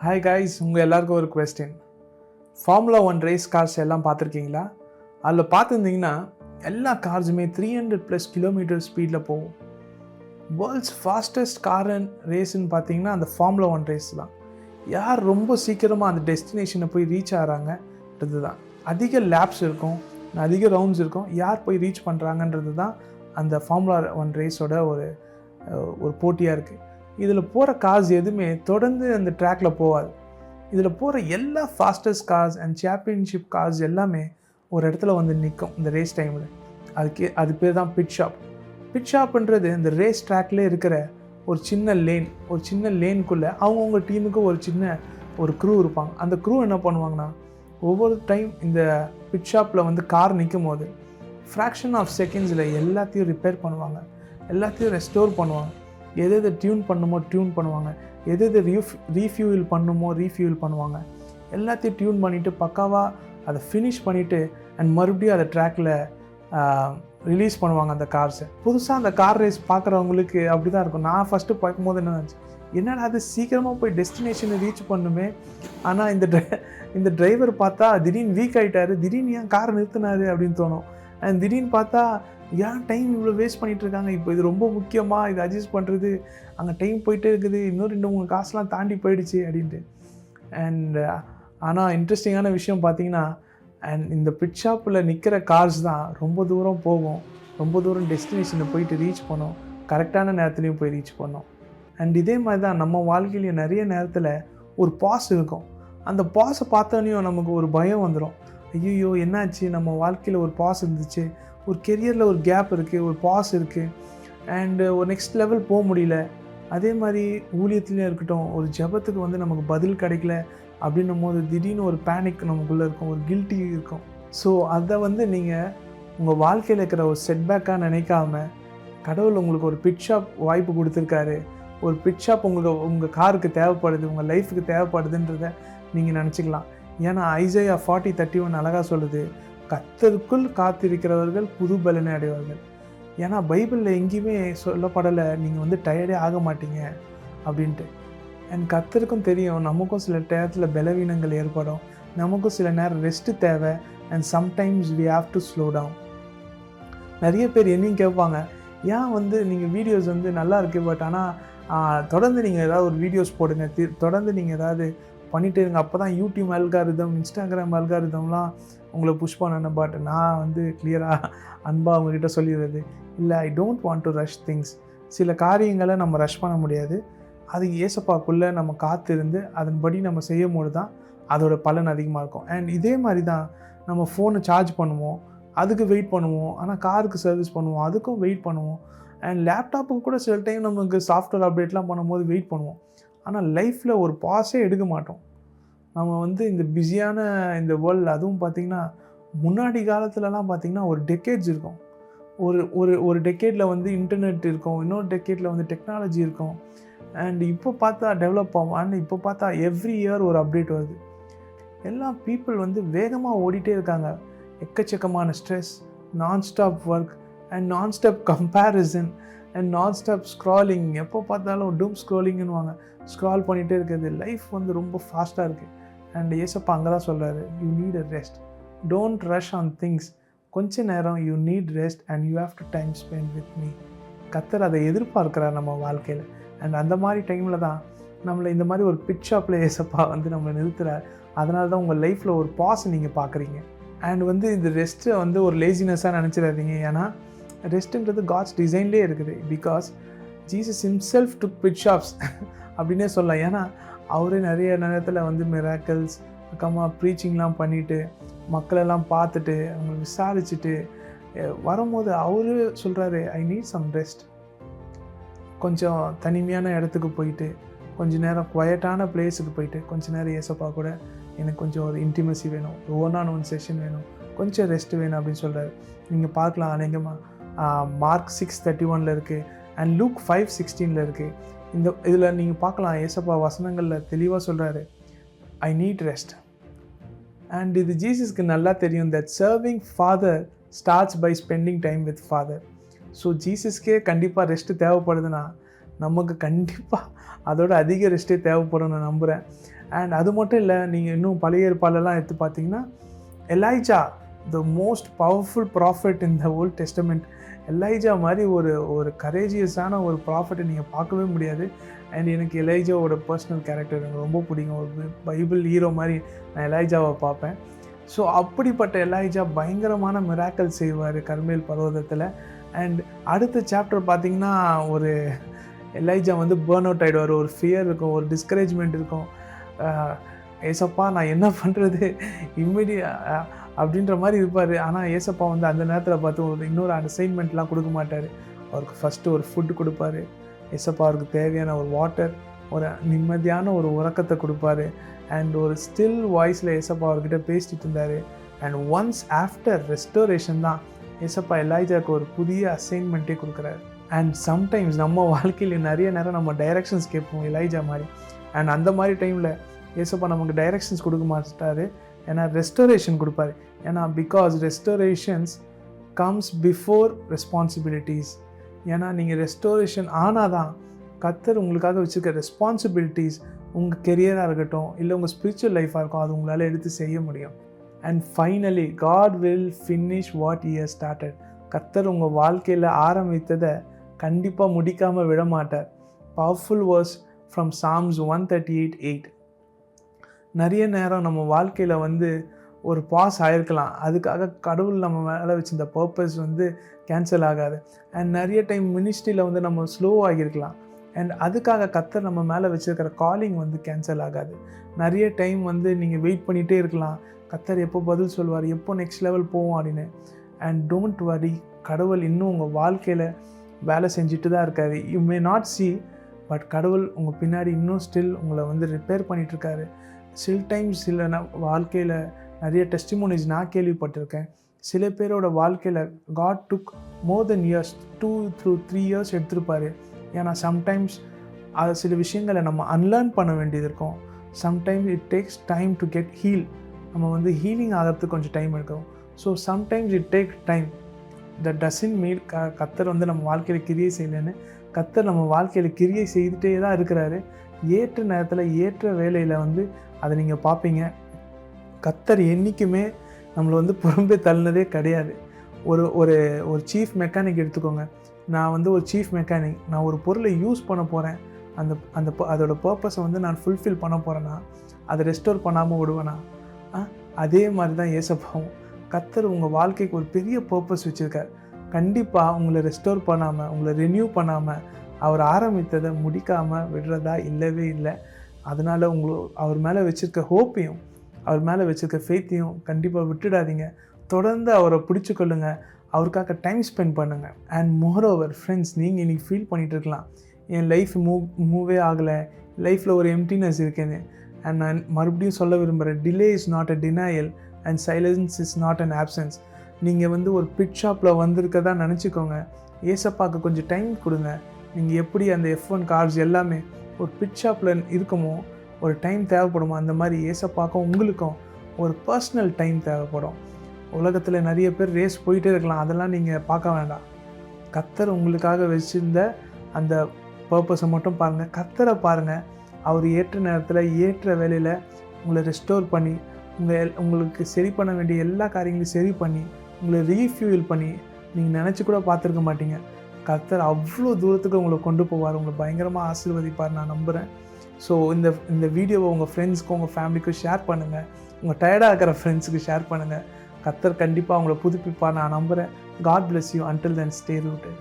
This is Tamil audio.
ஹாய் காய்ஸ், உங்கள் எல்லாருக்கும் ஒரு கொஸ்டின். ஃபார்முலா 1 ரேஸ் கார்ஸ் எல்லாம் பார்த்துருக்கீங்களா? அதில் பார்த்துருந்தீங்கன்னா எல்லா கார்ஸுமே 300+ கிலோமீட்டர் ஸ்பீடில் போகும். வேர்ல்ட்ஸ் ஃபாஸ்டஸ்ட் கார் அண்ட் ரேஸ்ன்னு பார்த்தீங்கன்னா அந்த ஃபார்முலா 1 ரேஸ் தான். யார் ரொம்ப சீக்கிரமாக அந்த டெஸ்டினேஷனை போய் ரீச் ஆகிறாங்கன்றது தான். அதிக லேப்ஸ் இருக்கும், அதிக ரவுண்ட்ஸ் இருக்கும், யார் போய் ரீச் பண்ணுறாங்கன்றது தான் அந்த ஃபார்முலா 1 ரேஸோட ஒரு போட்டியாக இருக்குது. இதில் போகிற கார்ஸ் எதுவுமே தொடர்ந்து அந்த ட்ராக்ல போகாது. இதில் போகிற எல்லா fastest cars and championship cars எல்லாமே ஒரு இடத்துல வந்து நிற்கும் இந்த ரேஸ் டைமில். அது பேர் தான் பிட் ஷாப். பிட் ஷாப்ன்றது இந்த ரேஸ் ட்ராக்லேயே இருக்கிற ஒரு சின்ன லேனுக்குள்ளே அவங்கவுங்க டீமுக்கு ஒரு க்ரூ இருப்பாங்க. அந்த க்ரூ என்ன பண்ணுவாங்கன்னா, ஒவ்வொரு டைம் இந்த பிட் ஷாப்பில் வந்து கார் நிற்கும் போது ஃப்ராக்ஷன் ஆஃப் செகண்ட்ஸில் எல்லாத்தையும் ரிப்பேர் பண்ணுவாங்க, எல்லாத்தையும் ரெஸ்டோர் பண்ணுவாங்க. எது டியூன் பண்ணுமோ டியூன் பண்ணுவாங்க, எது ரீஃபியூல் பண்ணுவாங்க. எல்லாத்தையும் டியூன் பண்ணிவிட்டு பக்காவாக அதை ஃபினிஷ் பண்ணிவிட்டு அண்ட் மறுபடியும் அதை ட்ராக்கில் ரிலீஸ் பண்ணுவாங்க அந்த கார்ஸை. புதுசாக அந்த கார் ரேஸ் பார்க்குறவங்களுக்கு அப்படி தான் இருக்கும். நான் ஃபஸ்ட்டு பார்க்கும்போது என்ன நினச்சி, என்னடா அது சீக்கிரமாக போய் டெஸ்டினேஷனை ரீச் பண்ணுமே, ஆனால் இந்த டிரைவர் பார்த்தா திடீர்னு வீக் ஆகிட்டாரு, திடீர்னு ஏன் காரை நிறுத்தினாரு அப்படின்னு தோணும். அண்ட் திடீர்னு பார்த்தா ஏன் டைம் இவ்வளோ வேஸ்ட் பண்ணிகிட்டு இருக்காங்க, இப்போ இது ரொம்ப முக்கியமாக இது அட்ஜஸ்ட் பண்ணுறது, அங்கே டைம் போயிட்டே இருக்குது, இன்னும் 2-3 காசுலாம் தாண்டி போயிடுச்சு அப்படின்ட்டு. அண்ட் ஆனால் இன்ட்ரெஸ்டிங்கான விஷயம் பார்த்தீங்கன்னா, அண்ட் இந்த பிட் ஷாப்பில் நிற்கிற கார்ஸ் தான் ரொம்ப தூரம் போகும், ரொம்ப தூரம் டெஸ்டினேஷனை போயிட்டு ரீச் பண்ணோம், கரெக்டான நேரத்துலையும் போய் ரீச் பண்ணோம். அண்ட் இதே மாதிரி தான் நம்ம வாழ்க்கையிலேயே நிறைய நேரத்தில் ஒரு பாஸ் இருக்கும். அந்த பாஸை பார்த்தோன்னையும் நமக்கு ஒரு பயம் வந்துடும். ஐயோ என்னாச்சு, நம்ம வாழ்க்கையில் ஒரு பாஸ் இருந்துச்சு, ஒரு கெரியரில் ஒரு கேப் இருக்குது, ஒரு பாஸ் இருக்குது, அண்டு ஒரு நெக்ஸ்ட் லெவல் போக முடியல. அதே மாதிரி ஊழியத்துலேயும் இருக்கட்டும், ஒரு ஜெபத்துக்கு வந்து நமக்கு பதில் கிடைக்கல அப்படின்னும் போது திடீர்னு ஒரு பேனிக் நமக்குள்ளே இருக்கும், ஒரு கில்ட்டி இருக்கும். ஸோ அதை வந்து நீங்கள் உங்கள் வாழ்க்கையில் இருக்கிற ஒரு செட்பேக்காக நினைக்காம, கடவுள் உங்களுக்கு ஒரு பிட் ஷாப் வாய்ப்பு கொடுத்துருக்காரு, ஒரு பிட் ஷாப் உங்கள் காருக்கு தேவைப்படுது, உங்கள் லைஃபுக்கு தேவைப்படுதுன்றதை நீங்கள் நினச்சிக்கலாம். ஏன்னா ஐசையா 40:31 அழகாக சொல்லுது, கர்த்தருக்குள் காத்திருக்கிறவர்கள் புது பலனை அடைவார்கள். ஏன்னா பைபிளில் எங்கேயுமே சொல்லப்படலை நீங்கள் வந்து டயர்டே ஆக மாட்டீங்க அப்படின்ட்டு. அண்ட் கர்த்தருக்கும் தெரியும் நமக்கும் சில நேரத்தில் பலவீனங்கள் ஏற்படும், நமக்கும் சில நேரம் ரெஸ்ட்டு தேவை. And sometimes we have to slow down. நிறைய பேர் என்னையும் கேட்பாங்க, ஏன் வந்து நீங்கள் வீடியோஸ் வந்து நல்லா இருக்குது, பட் ஆனால் தொடர்ந்து நீங்கள் ஏதாவது ஒரு வீடியோஸ் போடுங்க, தொடர்ந்து நீங்கள் ஏதாவது பண்ணிகிட்டே இருங்க, அப்போ தான் யூடியூப் அல்காரிதம், இன்ஸ்டாகிராம் அல்காரிதம்லாம் உங்களை புஷ் பண்ணணும். பட் நான் வந்து கிளியராக அன்பாக அவங்கக்கிட்ட சொல்லிடுறது இல்லை, I don't want to rush things. சில காரியங்களை நம்ம ரஷ் பண்ண முடியாது, அது ஏசப்பாக்குள்ளே நம்ம காத்திருந்து அதன்படி நம்ம செய்யும் போது தான் அதோட பலன் அதிகமாக இருக்கும். அண்ட் இதே மாதிரி தான் நம்ம ஃபோனை சார்ஜ் பண்ணுவோம், அதுக்கு வெயிட் பண்ணுவோம், ஆனால் காருக்கு சர்வீஸ் பண்ணுவோம், அதுக்கும் வெயிட் பண்ணுவோம். அண்ட் லேப்டாப்புக்கு கூட சில டைம் நமக்கு சாஃப்ட்வேர் அப்டேட்லாம் பண்ணும்போது வெயிட் பண்ணுவோம். ஆனால் லைஃப்பில் ஒரு பாஸே எடுக்க மாட்டோம். நம்ம வந்து இந்த பிஸியான இந்த வேர்ல்டில், அதுவும் பார்த்திங்கன்னா முன்னாடி காலத்துலலாம் பார்த்திங்கன்னா ஒரு டெக்கேட்ஸ் இருக்கும், ஒரு டெக்கேட்டில் வந்து இன்டர்நெட் இருக்கும், இன்னொரு டெக்கேட்டில் வந்து டெக்னாலஜி இருக்கும். அண்ட் இப்போ பார்த்தா டெவலப் ஆகும். அண்ட் இப்போ பார்த்தா எவ்ரி இயர் ஒரு அப்டேட் வருது. எல்லா பீப்புள் வந்து வேகமாக ஓடிட்டே இருக்காங்க. எக்கச்சக்கமான stress, nonstop work and nonstop comparison and nonstop scrolling. எப்போ பார்த்தாலும் டூம் ஸ்க்ரோலிங்னுவாங்க, ஸ்க்ரால் பண்ணிகிட்டே இருக்கிறது. லைஃப் வந்து ரொம்ப ஃபாஸ்ட்டாக இருக்குது. அண்ட் ஏசப்பா அங்கே தான் சொல்கிறாரு, you need a rest, don't rush on things. கொஞ்ச நேரம் you need rest and you have to time spend with me. கர்த்தர் அதை எதிர்பார்க்குறார் நம்ம வாழ்க்கையில். அண்ட் அந்த மாதிரி டைமில் தான் நம்மளை இந்த மாதிரி ஒரு பிட் ஷாப்பில் ஏசப்பா வந்து நம்மளை நிறுத்துகிறார். அதனால தான் உங்கள் லைஃப்பில் ஒரு பாஸ் நீங்கள் பார்க்குறீங்க. அண்ட் வந்து இந்த ரெஸ்ட்டை வந்து ஒரு லேசினஸாக நினச்சிடாதீங்க. ஏன்னா ரெஸ்ட்டுன்றது காட்ஸ் டிசைன்லேயே இருக்குது. Because Jesus himself took bit shops அப்படின்னே சொல்லலாம். ஏன்னா அவரே நிறைய நேரத்தில் வந்து மிராக்கிள்ஸ் அக்கமாக ப்ரீச்சிங்லாம் பண்ணிவிட்டு மக்களெல்லாம் பார்த்துட்டு அவங்க விசாரிச்சுட்டு வரும்போது அவரு சொல்கிறாரு, ஐ நீட் சம் ரெஸ்ட். கொஞ்சம் தனிமையான இடத்துக்கு போயிட்டு, கொஞ்சம் நேரம் குவைட்டான பிளேஸுக்கு போயிட்டு, கொஞ்சம் நேரம் ஏசப்பா கூட எனக்கு கொஞ்சம் ஒரு இன்டிமசி வேணும், ஒன் ஆன் ஒன் செஷன் வேணும், கொஞ்சம் ரெஸ்ட் வேணும் அப்படின்னு சொல்கிறாரு. நீங்கள் பார்க்கலாம், அநேகமாக மார்க் 6:31 இருக்குது அண்ட் லூக் 5:16 இருக்குது. இதில் நீங்கள் பார்க்கலாம், ஏசப்பா வசனங்களில் தெளிவாக சொல்கிறாரு, ஐ நீட் ரெஸ்ட். அண்ட் இது ஜீசஸ்க்கு நல்லா தெரியும், that serving father starts by spending time with father. So ஜீசஸ்க்கே கண்டிப்பாக ரெஸ்ட்டு தேவைப்படுதுன்னா நமக்கு கண்டிப்பாக அதோட அதிக ரெஸ்ட்டே தேவைப்படும் நான் நம்புகிறேன். அண்ட் அது மட்டும் இல்லை, நீங்கள் இன்னும் பழைய ஏற்பாடெல்லாம் எடுத்து பார்த்தீங்கன்னா Elijah, the most powerful prophet in the Old Testament. Elijah மாதிரி ஒரு கரேஜியஸான ஒரு ப்ராஃபெட்டை நீங்கள் பார்க்கவே முடியாது. அண்ட் எனக்கு எலைஜாவோட பர்சனல் கேரக்டர் எனக்கு ரொம்ப பிடிக்கும். ஒரு பைபிள் ஹீரோ மாதிரி நான் எலைஜாவை பார்ப்பேன். ஸோ அப்படிப்பட்ட எலைஜா பயங்கரமான மிராக்கல் செய்வார் கர்மேல் பர்வதத்தில். அண்ட் அடுத்த சாப்டர் பார்த்திங்கன்னா ஒரு எலைஜா வந்து பேர்ன் அவுட் ஆகிடுவார். ஒரு ஃபியர் இருக்கும், ஒரு டிஸ்கரேஜ்மெண்ட் இருக்கும். ஏசப்பா நான் என்ன பண்ணுறது அப்படின்ற மாதிரி இருப்பார். ஆனால் ஏசப்பா வந்து அந்த நேரத்தில் பார்த்து இன்னொரு அசைன்மெண்ட்லாம் கொடுக்க மாட்டார். அவருக்கு ஃபஸ்ட்டு ஒரு ஃபுட்டு கொடுப்பாரு. ஏசப்பா அவருக்கு தேவையான ஒரு வாட்டர், ஒரு நிம்மதியான ஒரு உறக்கத்தை கொடுப்பாரு. அண்ட் ஒரு ஸ்டில் வாய்ஸில் ஏசப்பா அவர்கிட்ட பேசிட்டு இருந்தார். அண்ட் ஒன்ஸ் ஆஃப்டர் ரெஸ்டோரேஷன் தான் ஏசப்பா எலைஜாவுக்கு ஒரு புதிய அசைன்மெண்ட்டே கொடுக்குறாரு. அண்ட் சம்டைம்ஸ் நம்ம வாழ்க்கையில் நிறைய நேரம் நம்ம டைரக்ஷன்ஸ் கேட்போம் எலைஜா மாதிரி. அண்ட் அந்த மாதிரி டைமில் ஏசப்பா நமக்கு டைரக்ஷன்ஸ் கொடுக்க மாட்டார். ஏன்னா ரெஸ்டோரேஷன் கொடுப்பாரு. ஏன்னா பிகாஸ் ரெஸ்டோரேஷன்ஸ் கம்ஸ் பிஃபோர் ரெஸ்பான்சிபிலிட்டிஸ். ஏன்னா நீங்கள் ரெஸ்டோரேஷன் ஆனால் தான் கர்த்தர் உங்களுக்காக வச்சுருக்க ரெஸ்பான்சிபிலிட்டிஸ், உங்கள் கெரியராக இருக்கட்டும், இல்லை உங்கள் ஸ்பிரிச்சுவல் லைஃபாக இருக்கும், அது உங்களால் எடுத்து செய்ய முடியும். And finally God will finish what he has started. கர்த்தர் உங்கள் வாழ்க்கையில் ஆரம்பித்ததை கண்டிப்பாக முடிக்காமல் விட மாட்டார். Powerful verse from Psalms 138:8. நிறைய நேரம் நம்ம வாழ்க்கையில் வந்து ஒரு பாஸ் ஆகிருக்கலாம். அதுக்காக கடவுள் நம்ம மேலே வச்சிருந்த பர்பஸ் வந்து கேன்சல் ஆகாது. அண்ட் நிறைய டைம் மினிஸ்ட்ரியில் வந்து நம்ம ஸ்லோ ஆகியிருக்கலாம். அண்ட் அதுக்காக கர்த்தர் நம்ம மேலே வச்சுருக்கிற காலிங் வந்து கேன்சல் ஆகாது. நிறைய டைம் வந்து நீங்கள் வெயிட் பண்ணிகிட்டே இருக்கலாம், கர்த்தர் எப்போ பதில் சொல்வார், எப்போ நெக்ஸ்ட் லெவல் போவோம் அப்படின்னு. அண்ட் டோன்ட் வரி, கடவுள் இன்னும் உங்கள் வாழ்க்கையில் வேலை செஞ்சுட்டு தான் இருக்கார். You may not see, but கடவுள் உங்கள் பின்னாடி இன்னும் ஸ்டில் உங்களை வந்து ரிப்பேர் பண்ணிகிட்ருக்காரு. சில டைம்ஸ் வாழ்க்கையில் நிறைய டெஸ்டிமோனிஸ் நான் கேள்விப்பட்டிருக்கேன். சில பேரோட வாழ்க்கையில் God took more than years, 2 to 3 years எடுத்திருப்பார். ஏன்னா சம்டைம்ஸ் அது சில விஷயங்களை நம்ம அன்லேர்ன் பண்ண வேண்டியது இருக்கும். Sometimes it takes time to get heal. நம்ம வந்து ஹீலிங் ஆகிறதுக்கு கொஞ்சம் டைம் எடுக்கும். So sometimes it take time. That doesn't mean கர்த்தர் வந்து நம்ம வாழ்க்கையில் கிரியை செய்யலைன்னு. கர்த்தர் நம்ம வாழ்க்கையில் கிரியை செய்துகிட்டே தான் இருக்கிறாரு. ஏற்ற நேரத்தில் ஏற்ற வேலையில் வந்து அதை நீங்கள் பார்ப்பீங்க. கர்த்தர் என்றைக்குமே நம்மளை வந்து புறம்பே தள்ளினதே கிடையாது. ஒரு ஒரு ஒரு சீஃப் மெக்கானிக் எடுத்துக்கோங்க. நான் வந்து ஒரு சீஃப் மெக்கானிக், நான் ஒரு பொருளை யூஸ் பண்ண போகிறேன், அதோட பர்பஸை வந்து நான் ஃபுல்ஃபில் பண்ண போகிறேன்னா அதை ரெஸ்டோர் பண்ணாமல் விடுவேனா? அதே மாதிரி தான் ஏசப்பாவும். கர்த்தர் உங்கள் வாழ்க்கைக்கு ஒரு பெரிய பர்பஸ் வச்சுருக்கார். கண்டிப்பாக உங்களை ரெஸ்டோர் பண்ணாமல், உங்களை ரெனியூ பண்ணாமல், அவர் ஆரம்பித்ததை முடிக்காமல் விடுறதா இல்லவே இல்லை. அதனால் அவர் மேலே வச்சுருக்க ஹோப்பையும், அவர் மேலே வச்சுருக்க ஃபெய்த்தையும் கண்டிப்பாக விட்டுடாதீங்க. தொடர்ந்து அவரை பிடிச்சிக்கொள்ளுங்க, அவருக்காக டைம் ஸ்பெண்ட் பண்ணுங்கள். அண்ட் மோரோவர் ஃப்ரெண்ட்ஸ், நீங்கள் இன்றைக்கி ஃபீல் பண்ணிகிட்ருக்கலாம், என் லைஃப் மூவே ஆகலை, லைஃப்பில் ஒரு எம்டினஸ் இருக்குன்னு. அண்ட் நான் மறுபடியும் சொல்ல விரும்புகிறேன், delay is not a denial and silence is not an absence. நீங்கள் வந்து ஒரு பிட் ஷாப்பில் வந்திருக்கதா நினச்சிக்கோங்க. ஏசப்பாக்கு கொஞ்சம் டைம் கொடுங்க. நீங்கள் எப்படி அந்த F1 கார்ஸ் எல்லாமே ஒரு பிட் ஷாப்பில் இருக்குமோ, ஒரு டைம் தேவைப்படுமோ, அந்த மாதிரி ஏசப்பாக்கும் உங்களுக்கும் ஒரு பர்சனல் டைம் தேவைப்படும். உலகத்தில் நிறைய பேர் ரேஸ் போயிட்டே இருக்கலாம், அதெல்லாம் நீங்கள் பார்க்க வேண்டாம். கர்த்தர் உங்களுக்காக வச்சுருந்த அந்த பர்பஸை மட்டும் பாருங்கள். கர்த்தரை பாருங்கள். அவர் ஏற்ற நேரத்தில் ஏற்ற வேலையில் உங்களை ரெஸ்டோர் பண்ணி, உங்களுக்கு சரி பண்ண வேண்டிய எல்லா காரியங்களையும் சரி பண்ணி, உங்களை ரீஃபியூல் பண்ணி நீங்கள் நினச்சி கூட பார்த்துருக்க மாட்டீங்க. கர்த்தர் அவ்வளோ தூரத்துக்கு உங்களை கொண்டு போவார், உங்களை பயங்கரமாக ஆசீர்வதிப்பார் நான் நம்புகிறேன். ஸோ இந்த வீடியோவை உங்கள் ஃப்ரெண்ட்ஸ்க்கும் உங்கள் ஃபேமிலிக்கும் ஷேர் பண்ணுங்கள். உங்கள் டயர்டாக இருக்கிற ஃப்ரெண்ட்ஸுக்கு ஷேர் பண்ணுங்கள். கர்த்தர் கண்டிப்பாக உங்களை புதுப்பிப்பார் நான் நம்புகிறேன். God bless you. Until then, stay rooted.